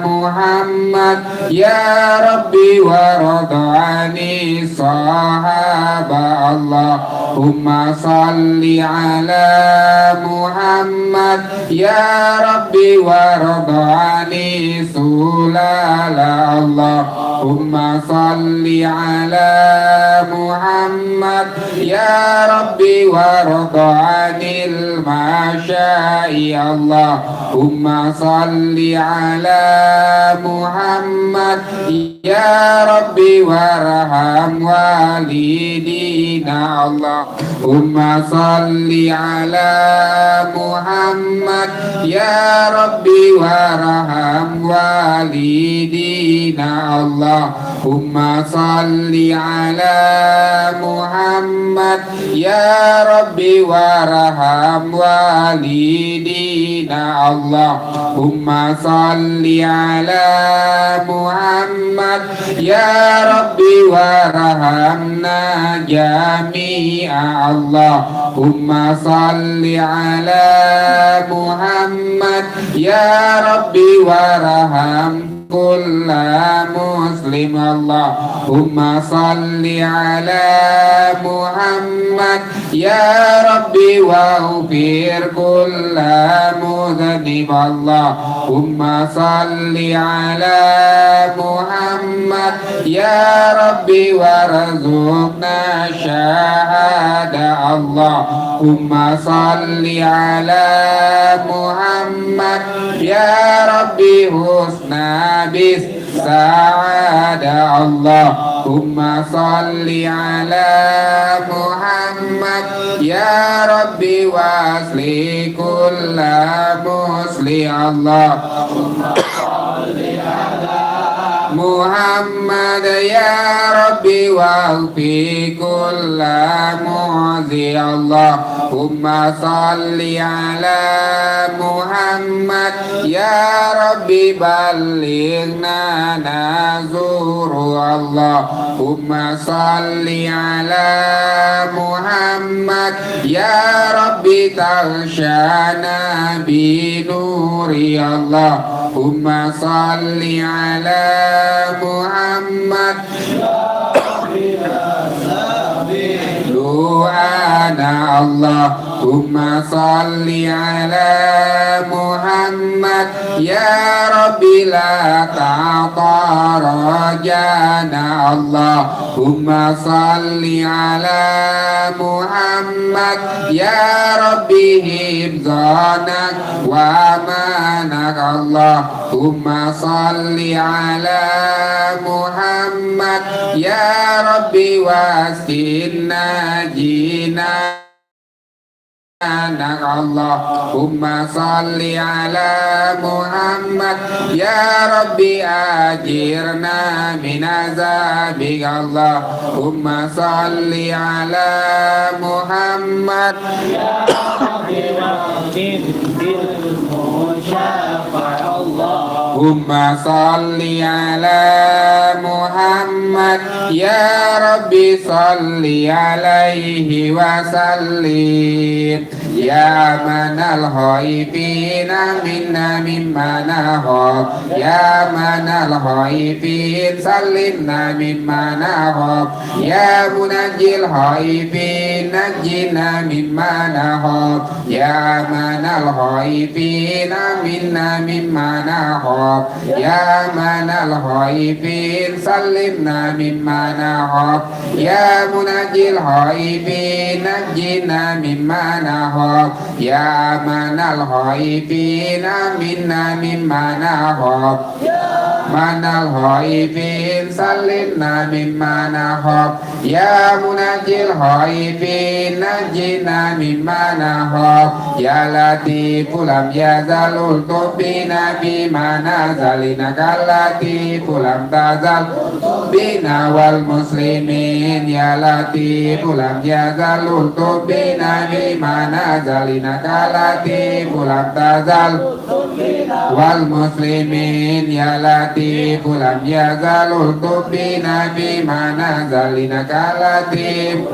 محمد يا ربي وارض عن الصحابة. اللهم صل على محمد يا ربي وارض عن السلالة. اللهم صل على محمد يا ربي وارض عن المشايخ. اللهم صل على محمد يا ربي وارحم والدينا. اللهم صل على محمد يا ربي وارحم والدينا. Allahumma salli ala Muhammad ya Rabbi warham walidina Allahumma salli ala Muhammad ya Rabbi warhamna jami'a Allahumma salli ala Muhammad ya Rabbi warham kulla muslim Allahumma salli ala Muhammad ya Rabbi waghfir kulla mudhnib Allahumma salli ala Muhammad ya Rabbi warzuqna syahada Allahumma salli ala Muhammad ya Rabbi husna bis sa'ada Allahumma salli ala Muhammad ya Rabbi wasli kulla musli Allahumma salli ala Muhammad ya Rabbi waghfir kulla mu'zi Allahumma salli ala Muhammad ya Rabbi ballighna nazuru Allahumma salli ala Muhammad ya Rabbi taghshana bi nuri Allahumma salli ala Muhammad du'ana Allahumma salli ala Muhammad ya Rabbi la ta'tarajana Allahumma salli ala Muhammad ya Rabbi hibzanak wa amanak Allahumma salli ala Muhammad ya Rabbi waskinna jina Allahumma salli ala Muhammad ya Rabbi ajirna min azabik Allahumma salli ala Muhammad ya Rabbi Allahumma salli ala Muhammad ya Rabbi salli alaihi wa sallim ya manal khaifina minna mimma nahab ya manal khaifin sallimna mimma nahab ya munajjil khaifin najjina mimma nahab ya manal khaifina minna mimma nahab ya manal khaifin sallimna mimma nahab ya munajjil khaifin najjina mimma nahab ya manal khaifina minna mimma nahab manal khaifin sallimna mimma nahab ya munajjil khaifin najjina mimma nahab ya latifu lam yazalul tubina bima nazalina kalatifu lam tazal bina wal muslimin ya latifu lam yazalul tubina bima nazalina kalatifu lam tazal wal muslimin ya latifu lam yazalul tubina bima nazalina kalatif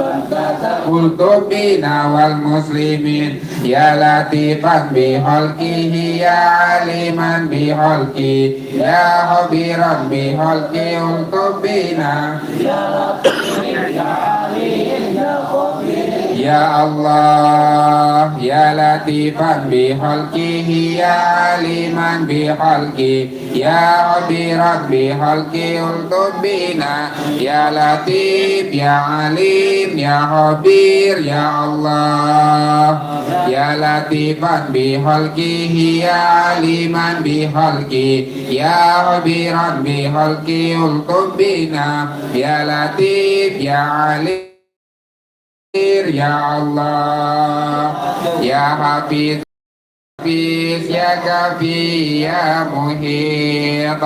ultubina wal muslimin ya latifan bi khalqihi ya aliman bi khalqi ya khabiran bi khalqi ultubina ya Allah ya latifan bi khalqihi ya aliman bi khalqi ya khabiran bi khalqi ultubina ya latif ya alim ya khabir ya Allah ya latifan bi khalqihi ya aliman bi khalqi ya khabiran bi khalqi ultubina ya latif ya alim ya Allah ya hafiz Hafiz ya Kafi ya Muhit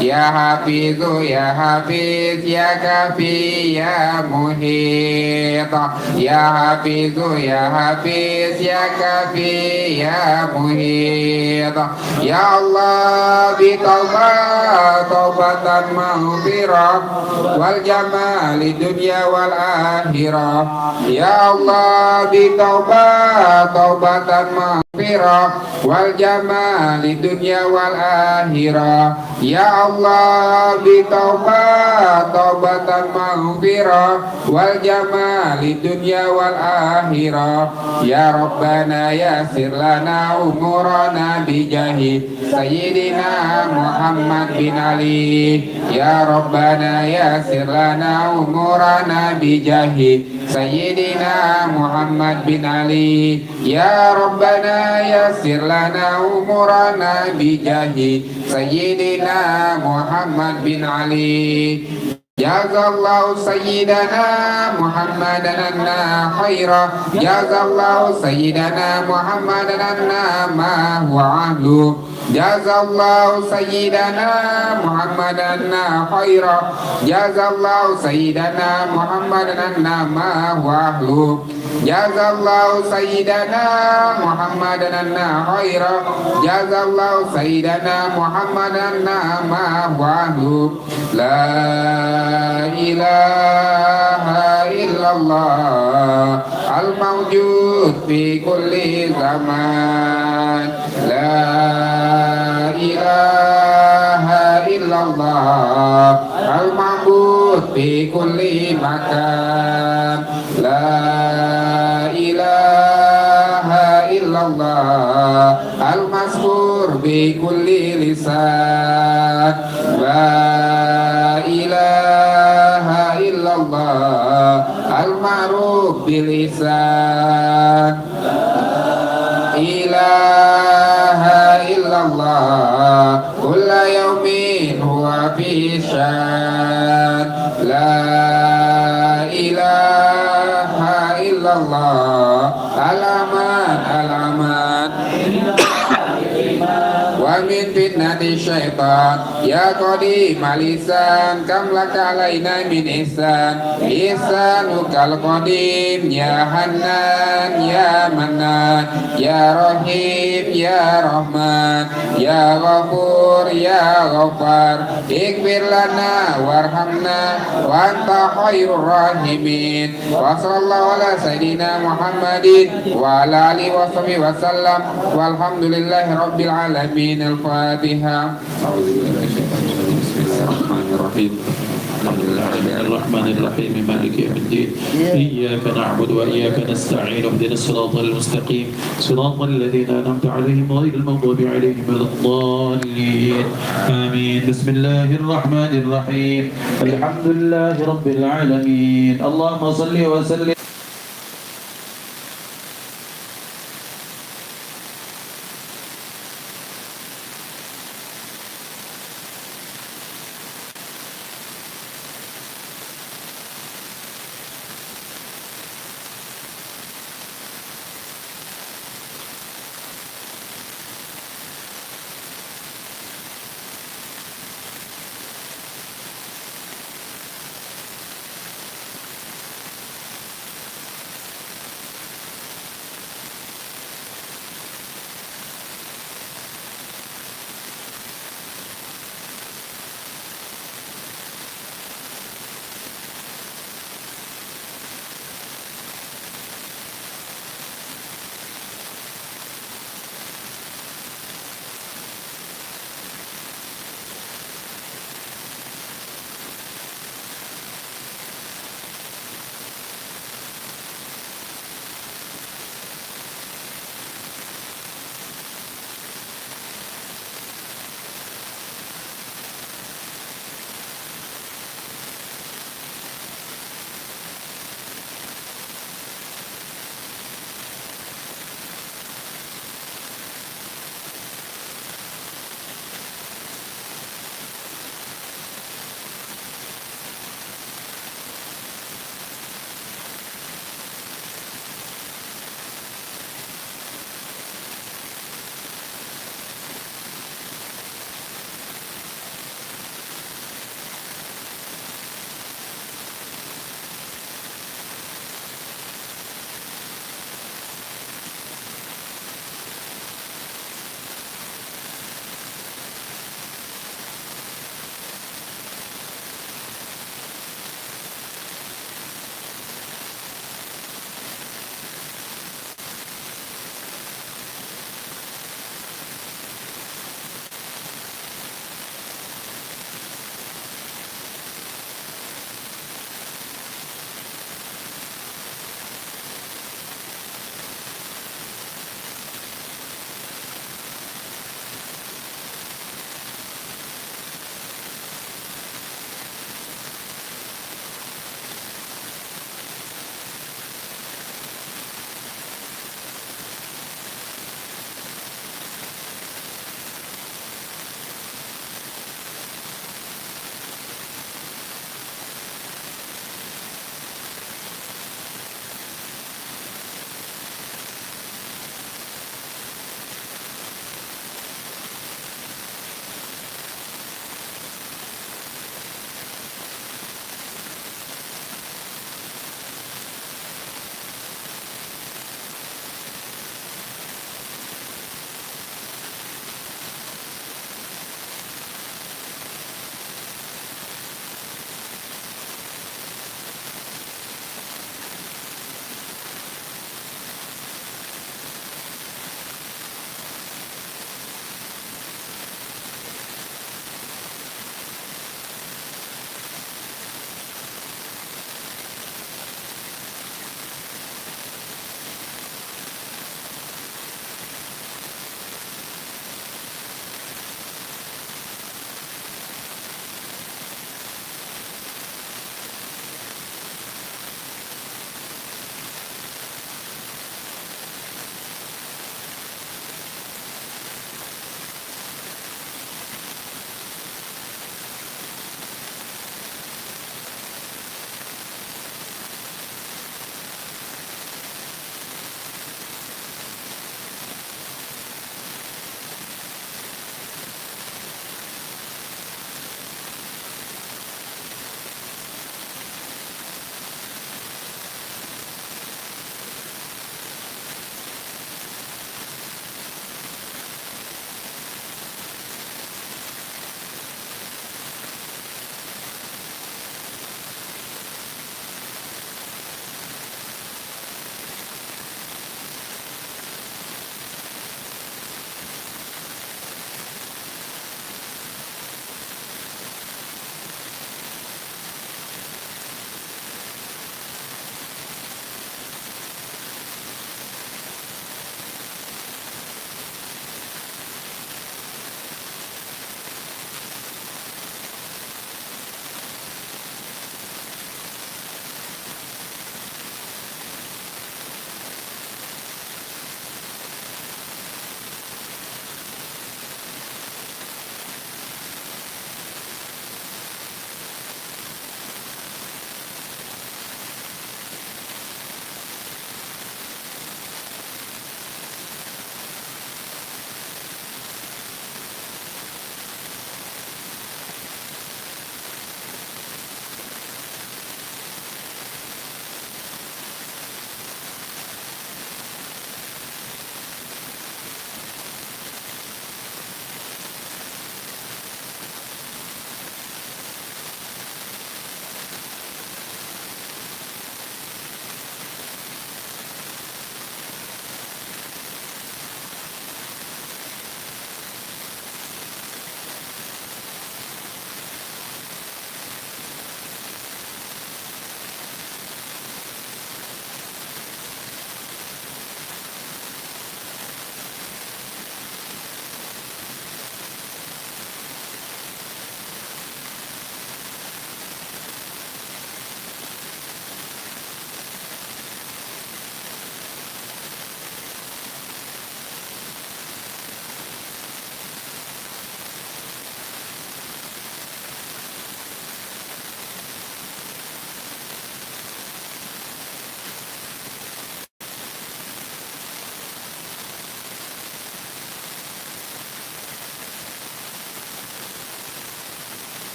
ya Hafizu ya Hafiz ya Kafi ya Muhit ya Hafizu ya Hafiz ya Kafi ya Muhit ya Allah bi taubatan maghfirah wal jamali dunya wal akhirah ya Allah bi taubatan maghfirah wal jamali dunya wal akhirah ya Allah bi taubatan maghfirah wal jamali dunya wal akhirah ya Rabbana yassir lana umurana bi jahi sayyidina Muhammad bin Ali ya Rabbana yassir lana umurana bi jahi sayyidina Muhammad bin Ali ya Rabbana yassir lana umurana bi jahi sayyidina Muhammad bin Ali Jazallahu sayyidana Muhammadan anna khaira Jazallahu sayyidana Muhammadan anna ma huwa ahlu Jazallahu sayyidana Muhammadan anna khaira Jazallahu sayyidana Muhammadan anna ma huwa ahlu Jazallahu sayyidana Muhammadan anna khaira Jazallahu sayyidana Muhammadan anna ma huwa ahlu La ilaha illallah al-mawjud fi kulli zaman La ilaha illallah al-ma'bud fi kulli makan La ilaha illallah al-mazkur bi kulli lisan La ilaha illallah al-ma'ruf bil lisan ilaha illallah kulla yawmin huwa fi syan La ilaha illallah alaman alaman wa min fitnati syaitan ya qadim alisan kam laka alaina min ihsan ihsanukal qadim ya hannan ya mannan ya rahim ya rahman ya ghafur ya ghafar ighfir lana warhamna wa anta khairur rahimin wa sallallahu ala sayyidina Muhammadin wa ala alihi wa sahbihi wa sallam walhamdulillahi rabbil alamin al-Fatihah. Bismillahirrahmanirrahim. الرحمن الرحيم مالك يوم الدين إياك نعبد وإياك نستعين اهدنا الصراط المستقيم صراط الذين أنعمت عليهم غير المغضوب عليهم ولا الضالين آمين بسم الله الرحمن الرحيم الحمد لله رب العالمين اللهم صل وسلم